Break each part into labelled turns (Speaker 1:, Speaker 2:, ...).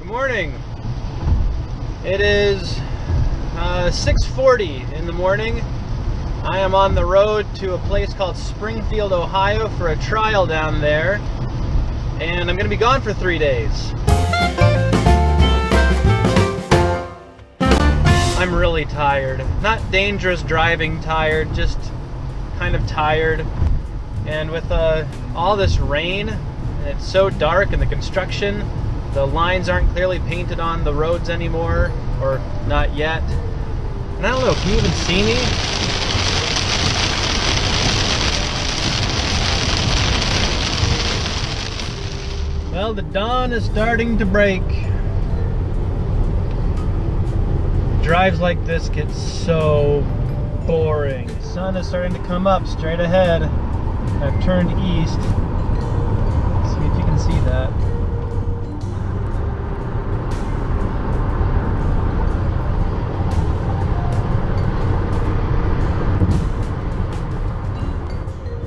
Speaker 1: Good morning. It is 6:40 in the morning. I am on the road to a place called Springfield, Ohio for a trial down there, and I'm going to be gone for 3 days. I'm really tired. Not dangerous driving tired, just kind of tired. And with all this rain, and it's so dark, and the construction, the lines aren't clearly painted on the roads anymore, or not yet. And I don't know, can you even see me? Well, the dawn is starting to break. Drives like this get so boring. The sun is starting to come up straight ahead. I've turned east. Let's see if you can see that.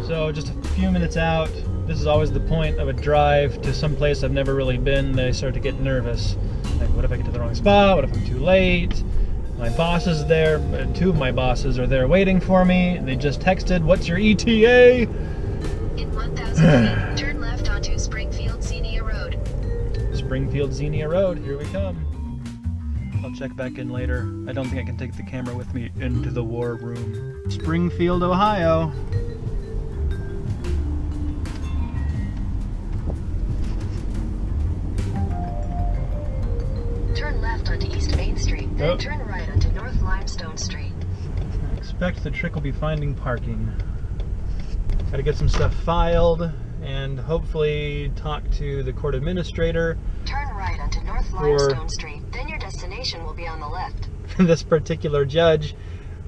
Speaker 1: So just a few minutes out. This is always the point of a drive to some place I've never really been. Then I start to get nervous. Like, what if I get to the wrong spot? What if I'm too late? My boss is there. Two of my bosses are there waiting for me. They just texted, "What's your ETA?"
Speaker 2: In 1,000 feet, turn left onto Springfield Xenia Road.
Speaker 1: Springfield Xenia Road, here we come. I'll check back in later. I don't think I can take the camera with me into the war room. Springfield, Ohio.
Speaker 2: Turn left onto East Main Street, then turn right onto North Limestone Street.
Speaker 1: I expect the trick will be finding parking. Gotta get some stuff filed and hopefully talk to the court administrator.
Speaker 2: Turn right onto North Limestone Street, then your destination will be on the left.
Speaker 1: This particular judge,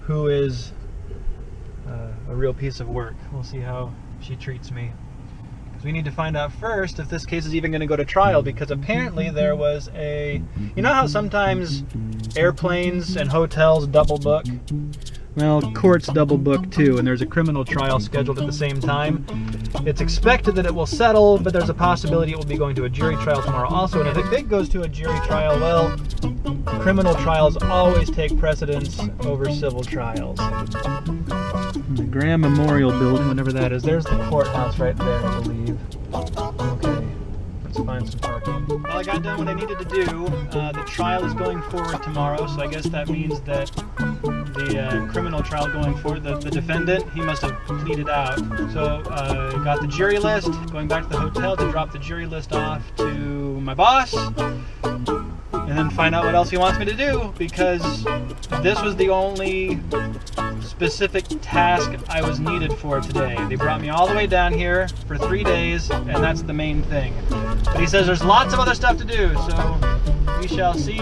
Speaker 1: who is a real piece of work. We'll see how she treats me. Because we need to find out first if this case is even going to go to trial, because apparently there was a... You know how sometimes airplanes and hotels double book? Well, courts double book too, and there's a criminal trial scheduled at the same time. It's expected that it will settle, but there's a possibility it will be going to a jury trial tomorrow also. And if it goes to a jury trial, well, criminal trials always take precedence over civil trials. The Graham Memorial Building, whatever that is, there's the courthouse right there, I believe. Okay, let's find some parking. Well, I got done what I needed to do. The trial is going forward tomorrow, so I guess that means that the criminal trial going forward, the defendant, he must have pleaded out. So got the jury list, going back to the hotel to drop the jury list off to my boss, and then find out what else he wants me to do, because this was the only specific task I was needed for today. They brought me all the way down here for 3 days, and that's the main thing. But he says there's lots of other stuff to do, so we shall see.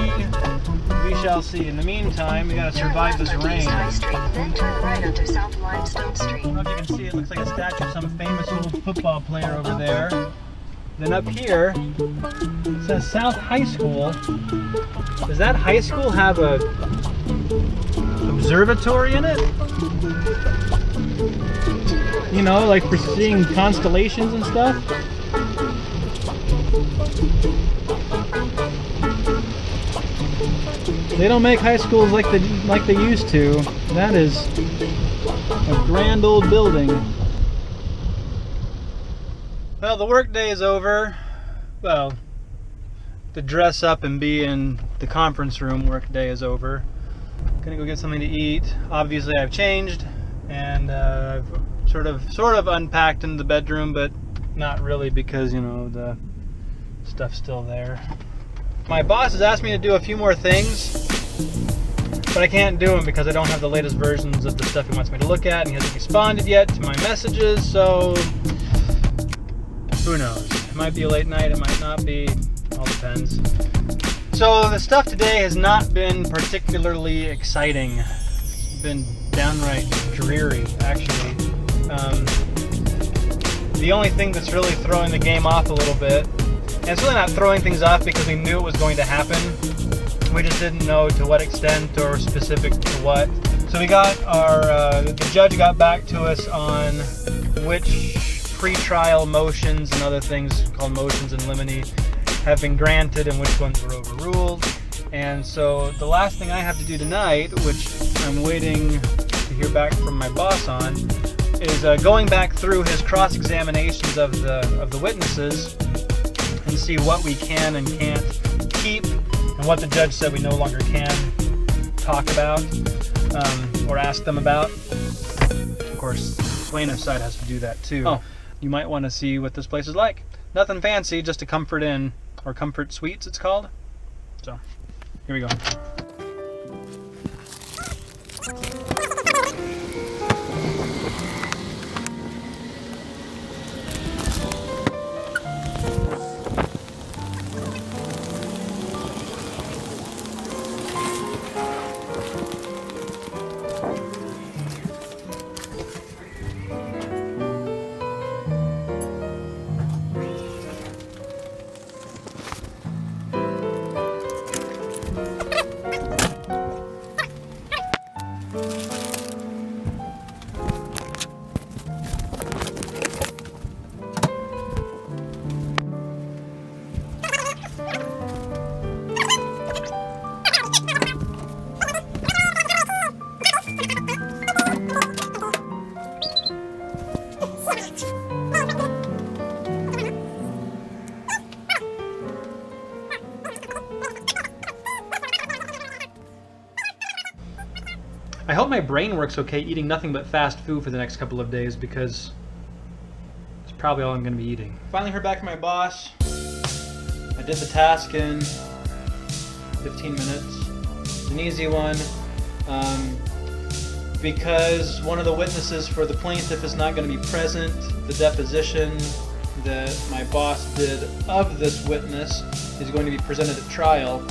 Speaker 1: We shall see. In the meantime, we gotta survive this rain.
Speaker 2: High Street, then turn right onto South Limestone Street.
Speaker 1: I don't know if you can see, it looks like a statue of some famous old football player over there. Then up here, it says South High School. Does that high school have a observatory in it? You know, like for seeing constellations and stuff? They don't make high schools like they used to. That is a grand old building. Well, the work day is over. Well, to dress up and be in the conference room work day is over. Gonna go get something to eat. Obviously I've changed, and I've sort of unpacked in the bedroom, but not really, because, you know, the stuff's still there. My boss has asked me to do a few more things, but I can't do them because I don't have the latest versions of the stuff he wants me to look at, and he hasn't responded yet to my messages, so who knows? It might be a late night, it might not be, all depends. So the stuff today has not been particularly exciting. It's been downright dreary, actually. The only thing that's really throwing the game off a little bit, and it's really not throwing things off because we knew it was going to happen, we just didn't know to what extent or specific to what. So we got the judge got back to us on which pre-trial motions and other things called motions in limine have been granted and which ones were overruled. And so the last thing I have to do tonight, which I'm waiting to hear back from my boss on, is going back through his cross-examinations of the witnesses and see what we can and can't keep and what the judge said we no longer can talk about or ask them about. Of course, the plaintiff's side has to do that too. Oh, you might want to see what this place is like. Nothing fancy, just a comfort inn, or comfort suites it's called. So, here we go. I hope my brain works okay eating nothing but fast food for the next couple of days, because it's probably all I'm going to be eating. Finally heard back from my boss. I did the task in 15 minutes. It's an easy one. Because one of the witnesses for the plaintiff is not going to be present, the deposition that my boss did of this witness is going to be presented at trial.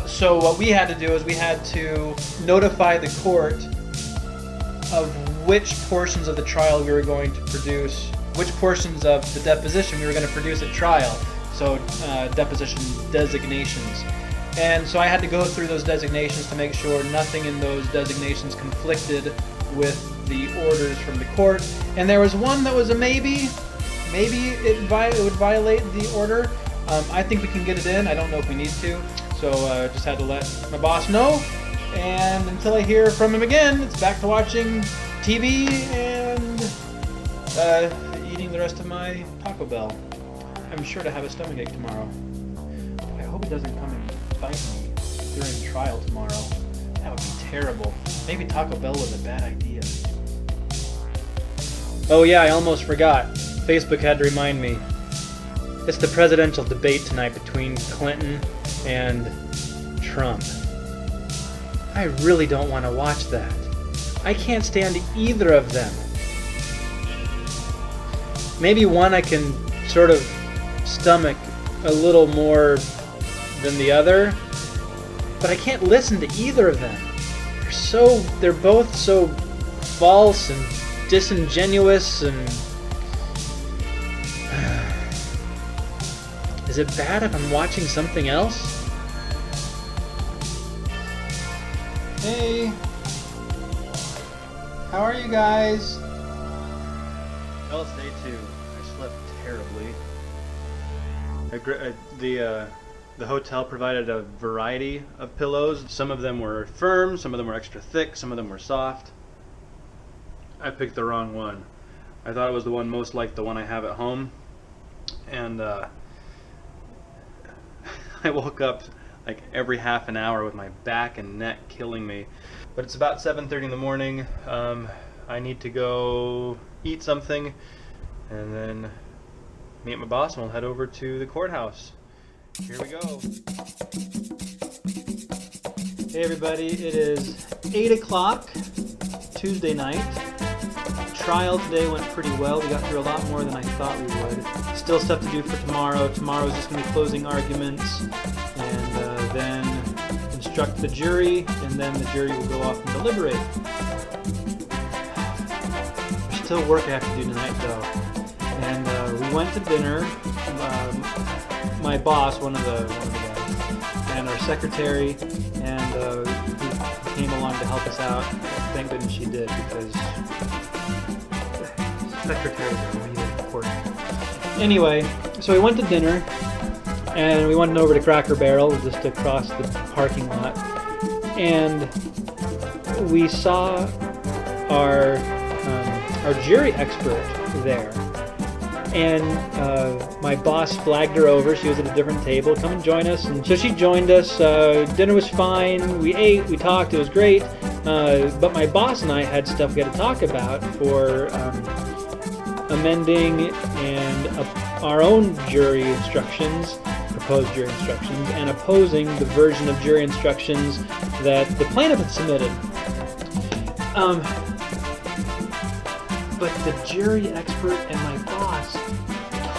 Speaker 1: So what we had to do is we had to notify the court of which portions of the trial we were going to produce, which portions of the deposition we were going to produce at trial. So deposition designations. And so I had to go through those designations to make sure nothing in those designations conflicted with the orders from the court. And there was one that was a maybe. Maybe it would violate the order. I think we can get it in. I don't know if we need to. So just had to let my boss know. And until I hear from him again, it's back to watching TV and eating the rest of my Taco Bell. I'm sure to have a stomachache tomorrow. I hope he doesn't come and fight me during trial tomorrow. That would be terrible. Maybe Taco Bell was a bad idea. Oh yeah, I almost forgot. Facebook had to remind me. It's the presidential debate tonight between Clinton and Trump. I really don't want to watch that. I can't stand either of them. Maybe one I can sort of stomach a little more than the other, but I can't listen to either of them. They're both so false and disingenuous and... Is it bad if I'm watching something else? Hey! How are you guys? Well, it's day 2. I slept terribly. The hotel provided a variety of pillows. Some of them were firm, some of them were extra thick, some of them were soft. I picked the wrong one. I thought it was the one most like the one I have at home. And I woke up like every half an hour with my back and neck killing me. But it's about 7:30 in the morning. I need to go eat something and then meet my boss and we'll head over to the courthouse. Here we go. Hey everybody, it is 8 o'clock, Tuesday night. Trial today went pretty well. We got through a lot more than I thought we would. Still stuff to do for tomorrow. Tomorrow's just going to be closing arguments and then instruct the jury, and then the jury will go off and deliberate. There's still work I have to do tonight though. And we went to dinner. My boss, one of the guys, and our secretary, and who came along to help us out. Thank goodness she did, because secretaries are really important. Anyway, so we went to dinner. and we went over to Cracker Barrel just across the parking lot, and we saw our jury expert there. And my boss flagged her over. She was at a different table. Come and join us. And so she joined us. Dinner was fine. We ate. We talked. It was great. But my boss and I had stuff we had to talk about for amending and our own jury instructions, proposed jury instructions, and opposing the version of jury instructions that the plaintiff had submitted. But the jury expert and my boss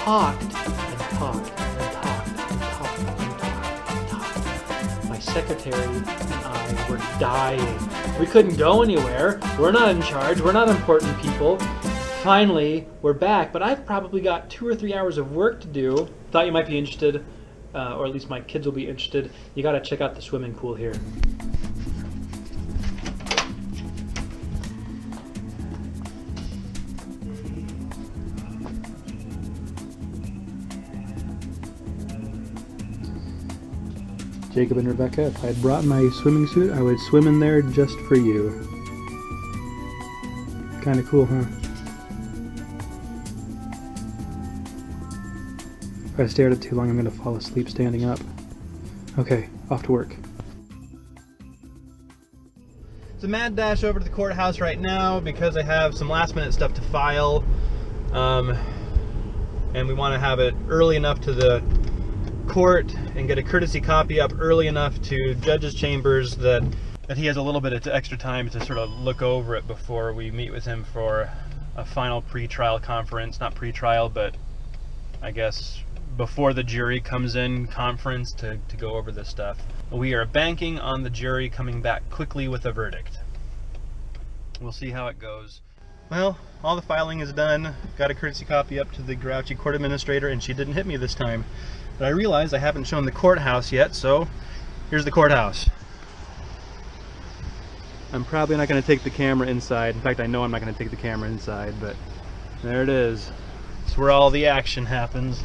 Speaker 1: talked and talked and talked and talked and talked and talked. My secretary and I were dying. We couldn't go anywhere. We're not in charge. We're not important people. Finally, we're back, but I've probably got 2 or 3 hours of work to do. Thought you might be interested, or at least my kids will be interested. You gotta check out the swimming pool here. Jacob and Rebecca, if I had brought my swimming suit, I would swim in there just for you. Kinda cool, huh? If I stare at it too long, I'm gonna fall asleep standing up. Okay, off to work. It's a mad dash over to the courthouse right now because I have some last minute stuff to file. And we want to have it early enough to the court and get a courtesy copy up early enough to judge's chambers that he has a little bit of extra time to sort of look over it before we meet with him for a final pre-trial conference. Not pre-trial, but I guess before the jury comes in conference to go over this stuff. We are banking on the jury coming back quickly with a verdict. We'll see how it goes. Well, all the filing is done. Got a courtesy copy up to the grouchy court administrator, and she didn't hit me this time. But I realized I haven't shown the courthouse yet, so here's the courthouse. I'm probably not going to take the camera inside. In fact, I know I'm not going to take the camera inside, but there it is. It's where all the action happens.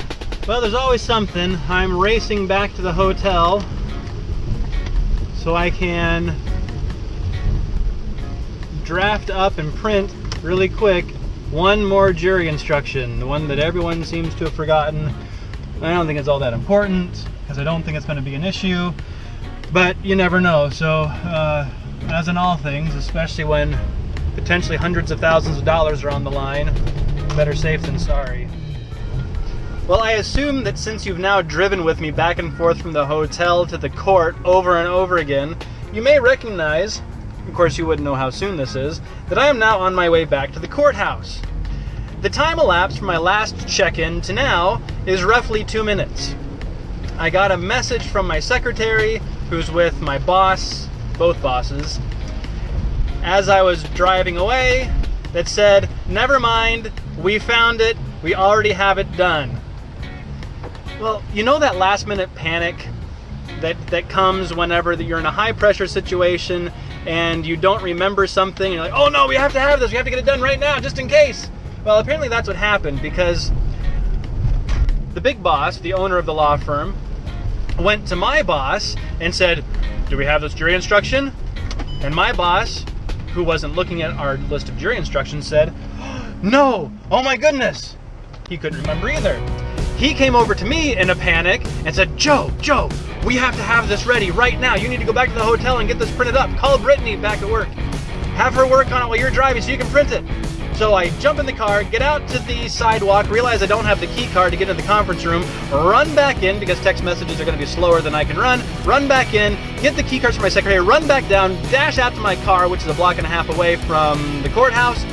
Speaker 1: Well, there's always something. I'm racing back to the hotel so I can draft up and print really quick one more jury instruction, the one that everyone seems to have forgotten. I don't think it's all that important because I don't think it's going to be an issue, but you never know. So as in all things, especially when potentially hundreds of thousands of dollars are on the line, better safe than sorry. Well, I assume that since you've now driven with me back and forth from the hotel to the court over and over again, you may recognize, of course you wouldn't know how soon this is, that I am now on my way back to the courthouse. The time elapsed from my last check-in to now is roughly 2 minutes. I got a message from my secretary, who's with my boss, both bosses, as I was driving away, that said, never mind, we found it, we already have it done. Well, you know that last minute panic that comes whenever you're in a high pressure situation and you don't remember something, and you're like, oh no, we have to have this, we have to get it done right now, just in case. Well, apparently that's what happened, because the big boss, the owner of the law firm, went to my boss and said, do we have this jury instruction? And my boss, who wasn't looking at our list of jury instructions, said, no, oh my goodness. He couldn't remember either. He came over to me in a panic and said, Joe, we have to have this ready right now. You need to go back to the hotel and get this printed up. Call Brittany back at work. Have her work on it while you're driving so you can print it. So I jump in the car, get out to the sidewalk, realize I don't have the key card to get into the conference room, run back in because text messages are going to be slower than I can run back in, get the key cards from my secretary, run back down, dash out to my car, which is a block and a half away from the courthouse,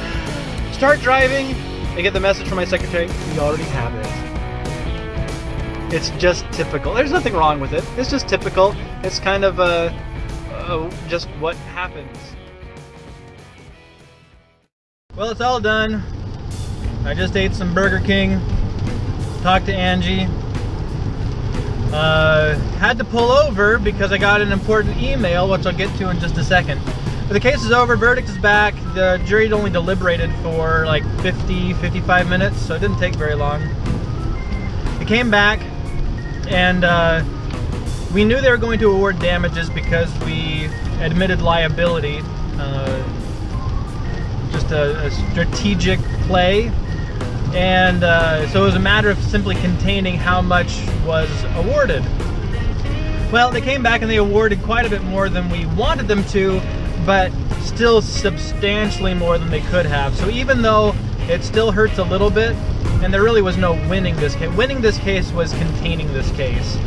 Speaker 1: start driving, and get the message from my secretary, we already have it. It's just typical. There's nothing wrong with it. It's just typical. It's kind of just what happens. Well, it's all done. I just ate some Burger King, talked to Angie. Had to pull over because I got an important email, which I'll get to in just a second. But the case is over, verdict is back. The jury only deliberated for like 55 minutes, so it didn't take very long. It came back. And we knew they were going to award damages because we admitted liability. Just a strategic play. And so it was a matter of simply containing how much was awarded. Well, they came back and they awarded quite a bit more than we wanted them to, but still substantially more than they could have. So even though it still hurts a little bit, and there really was no winning this case. Winning this case was containing this case.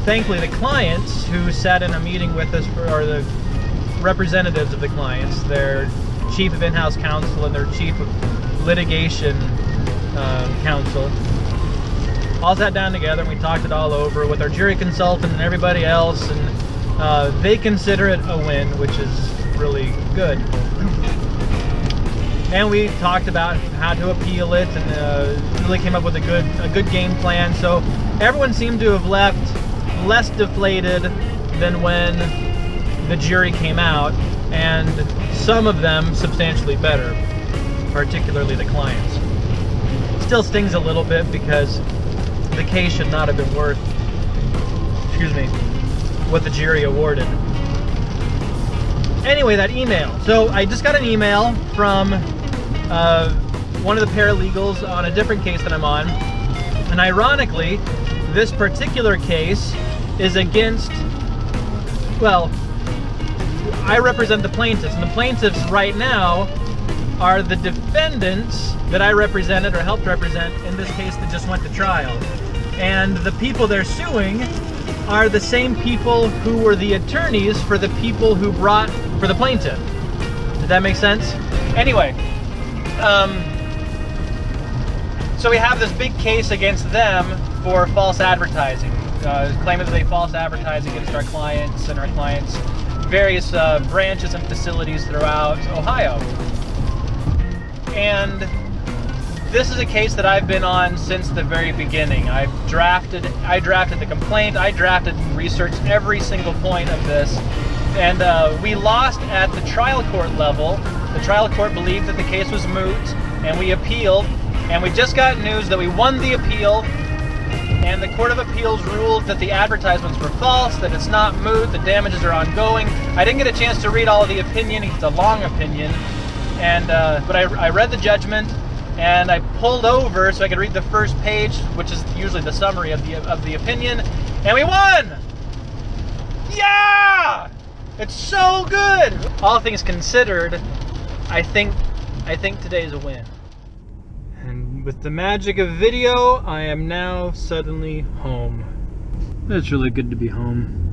Speaker 1: Thankfully, the clients who sat in a meeting with us, or the representatives of the clients, their chief of in-house counsel and their chief of litigation counsel, all sat down together and we talked it all over with our jury consultant and everybody else, and they consider it a win, which is really good. And we talked about how to appeal it, and really came up with a good game plan. So everyone seemed to have left less deflated than when the jury came out, and some of them substantially better, particularly the clients. Still stings a little bit because the case should not have been worth, what the jury awarded. Anyway, that email. So I just got an email from one of the paralegals on a different case that I'm on, and ironically, this particular case is against, well, I represent the plaintiffs, and the plaintiffs right now are the defendants that I represented or helped represent in this case that just went to trial. And the people they're suing are the same people who were the attorneys for the people who brought for the plaintiff. Did that make sense? Anyway, so we have this big case against them for false advertising, claiming that they false advertise against our clients and our clients' various branches and facilities throughout Ohio. And this is a case that I've been on since the very beginning. I drafted the complaint, I drafted and researched every single point of this, and we lost at the trial court level. The trial court believed that the case was moot, and we appealed, and we just got news that we won the appeal, and the Court of Appeals ruled that the advertisements were false, that it's not moot, the damages are ongoing. I didn't get a chance to read all of the opinion, it's a long opinion, and but I read the judgment, and I pulled over so I could read the first page, which is usually the summary of the opinion, and we won! Yeah! It's so good! All things considered, I think today's a win. And with the magic of video, I am now suddenly home. It's really good to be home.